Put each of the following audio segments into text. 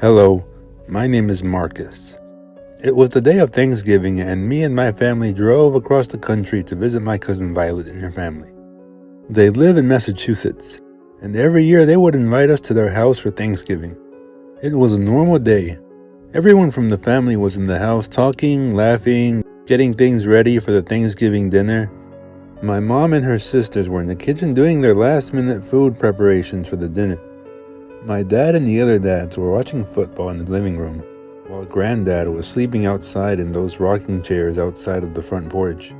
Hello, my name is Marcus. It was the day of Thanksgiving, and me and my family drove across the country to visit my cousin Violet and her family. They live in Massachusetts, and every year they would invite us to their house for Thanksgiving. It was a normal day. Everyone from the family was in the house talking, laughing, getting things ready for the Thanksgiving dinner. My mom and her sisters were in the kitchen doing their last-minute food preparations for the dinner. My dad and the other dads were watching football in the living room, while Granddad was sleeping outside in those rocking chairs outside of the front porch.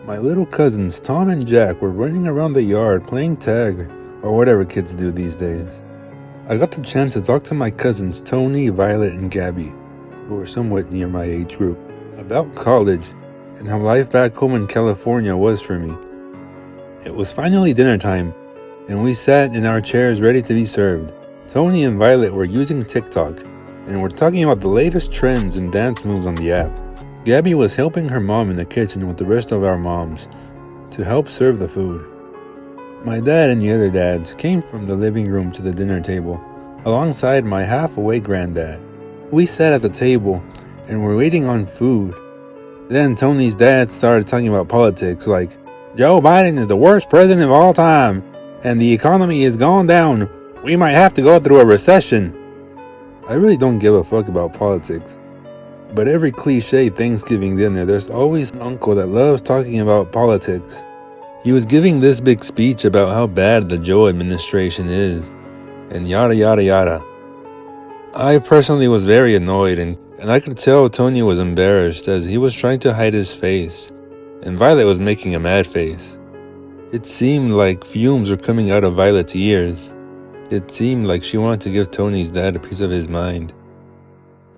My little cousins Tom and Jack were running around the yard playing tag, or whatever kids do these days. I got the chance to talk to my cousins Tony, Violet, and Gabby, who were somewhat near my age group, about college and how life back home in California was for me. It was finally dinner time, and we sat in our chairs ready to be served. Tony and Violet were using TikTok and were talking about the latest trends and dance moves on the app. Gabby was helping her mom in the kitchen with the rest of our moms to help serve the food. My dad and the other dads came from the living room to the dinner table alongside my half-awake granddad. We sat at the table and were waiting on food. Then Tony's dad started talking about politics, like, Joe Biden is the worst president of all time, and the economy has gone down. We might have to go through a recession. I really don't give a fuck about politics. But every cliche Thanksgiving dinner, there's always an uncle that loves talking about politics. He was giving this big speech about how bad the Joe administration is, and yada yada yada. I personally was very annoyed, and I could tell Tony was embarrassed as he was trying to hide his face, and Violet was making a mad face. It seemed like fumes were coming out of Violet's ears. It seemed like she wanted to give Tony's dad a piece of his mind.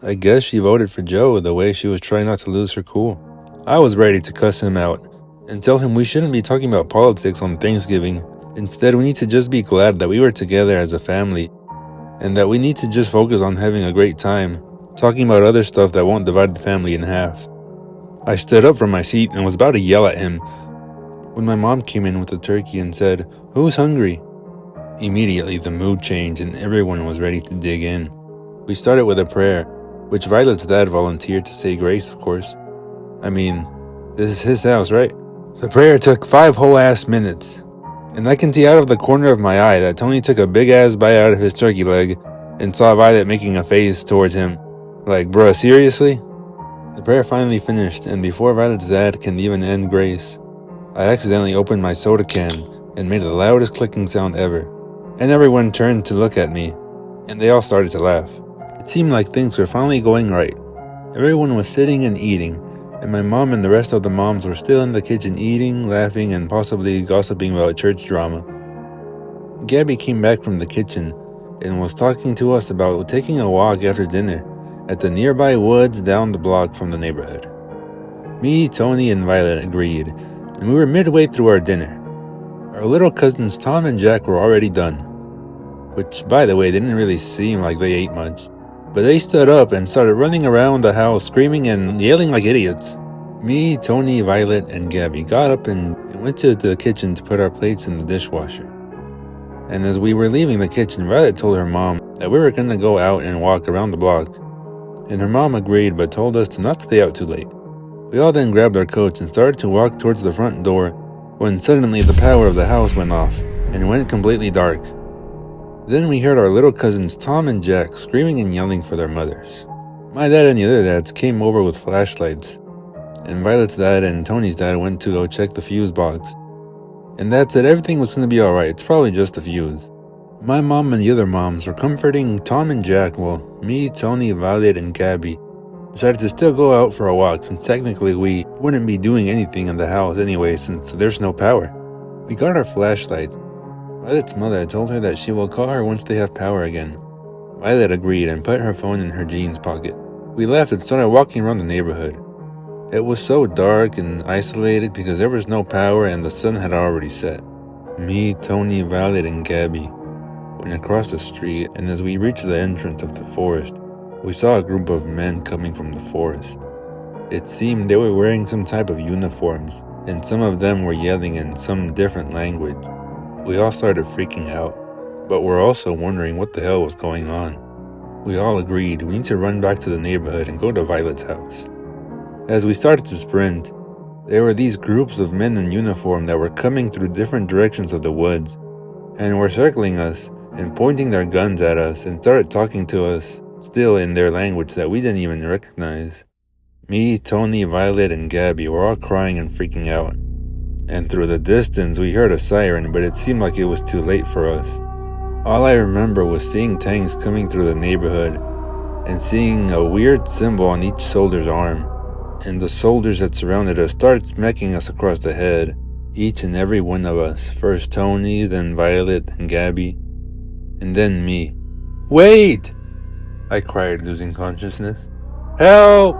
I guess she voted for Joe the way she was trying not to lose her cool. I was ready to cuss him out and tell him we shouldn't be talking about politics on Thanksgiving. Instead, we need to just be glad that we were together as a family and that we need to just focus on having a great time, talking about other stuff that won't divide the family in half. I stood up from my seat and was about to yell at him when my mom came in with the turkey and said, "Who's hungry?" Immediately, the mood changed and everyone was ready to dig in. We started with a prayer, which Violet's dad volunteered to say grace, of course. I mean, this is his house, right? The prayer took 5 whole ass minutes, and I can see out of the corner of my eye that Tony took a big ass bite out of his turkey leg and saw Violet making a face towards him. Like, bruh, seriously? The prayer finally finished, and before Violet's dad can even end grace, I accidentally opened my soda can and made the loudest clicking sound ever. And everyone turned to look at me, and they all started to laugh. It seemed like things were finally going right. Everyone was sitting and eating, and my mom and the rest of the moms were still in the kitchen eating, laughing, and possibly gossiping about church drama. Gabby came back from the kitchen and was talking to us about taking a walk after dinner at the nearby woods down the block from the neighborhood. Me, Tony, and Violet agreed, and we were midway through our dinner. Our little cousins Tom and Jack were already done, which, by the way, didn't really seem like they ate much. But they stood up and started running around the house, screaming and yelling like idiots. Me, Tony, Violet, and Gabby got up and went to the kitchen to put our plates in the dishwasher. And as we were leaving the kitchen, Violet told her mom that we were going to go out and walk around the block. And her mom agreed, but told us to not stay out too late. We all then grabbed our coats and started to walk towards the front door, when suddenly the power of the house went off and went completely dark. Then we heard our little cousins Tom and Jack screaming and yelling for their mothers. My dad and the other dads came over with flashlights, and Violet's dad and Tony's dad went to go check the fuse box. And Dad said everything was going to be alright, it's probably just a fuse. My mom and the other moms were comforting Tom and Jack while me, Tony, Violet, and Gabby decided to still go out for a walk since technically we wouldn't be doing anything in the house anyway since there's no power. We got our flashlights. Violet's mother told her that she will call her once they have power again. Violet agreed and put her phone in her jeans pocket. We left and started walking around the neighborhood. It was so dark and isolated because there was no power and the sun had already set. Me, Tony, Violet, and Gabby went across the street, and as we reached the entrance of the forest, we saw a group of men coming from the forest. It seemed they were wearing some type of uniforms, and some of them were yelling in some different language. We all started freaking out, but we're also wondering what the hell was going on. We all agreed we need to run back to the neighborhood and go to Violet's house. As we started to sprint, there were these groups of men in uniform that were coming through different directions of the woods, and were circling us and pointing their guns at us and started talking to us, still in their language that we didn't even recognize. Me, Tony, Violet, and Gabby were all crying and freaking out. And through the distance we heard a siren, but it seemed like it was too late for us. All I remember was seeing tanks coming through the neighborhood and seeing a weird symbol on each soldier's arm. And the soldiers that surrounded us started smacking us across the head, each and every one of us. First Tony, then Violet and Gabby, and then me. "Wait!" I cried, losing consciousness. "Help!"